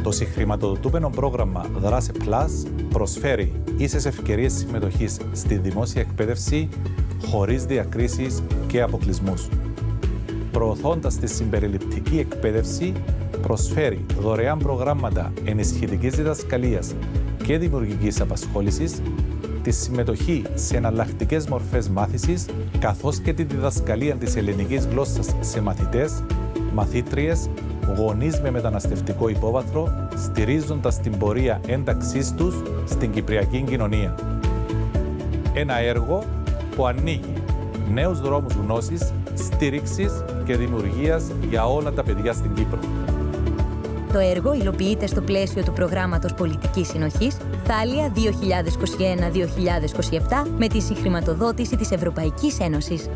Το συγχρηματοδοτούμενο πρόγραμμα Δράσε Plus προσφέρει ίσες ευκαιρίες συμμετοχής στη δημόσια εκπαίδευση χωρίς διακρίσεις και αποκλεισμούς. Προωθώντας τη συμπεριληπτική εκπαίδευση, προσφέρει δωρεάν προγράμματα ενισχυτικής διδασκαλίας και δημιουργικής απασχόλησης, τη συμμετοχή σε εναλλακτικές μορφές μάθησης, καθώς και τη διδασκαλία της ελληνικής γλώσσας σε μαθητές, μαθήτριες, γονείς με μεταναστευτικό υπόβαθρο, στηρίζοντας την πορεία ένταξής τους στην κυπριακή κοινωνία. Ένα έργο που ανοίγει νέους δρόμους γνώσης, στήριξης και δημιουργίας για όλα τα παιδιά στην Κύπρο. Το έργο υλοποιείται στο πλαίσιο του προγράμματος Πολιτικής Συνοχής Θάλια 2021-2027 με τη συγχρηματοδότηση της Ευρωπαϊκής Ένωσης.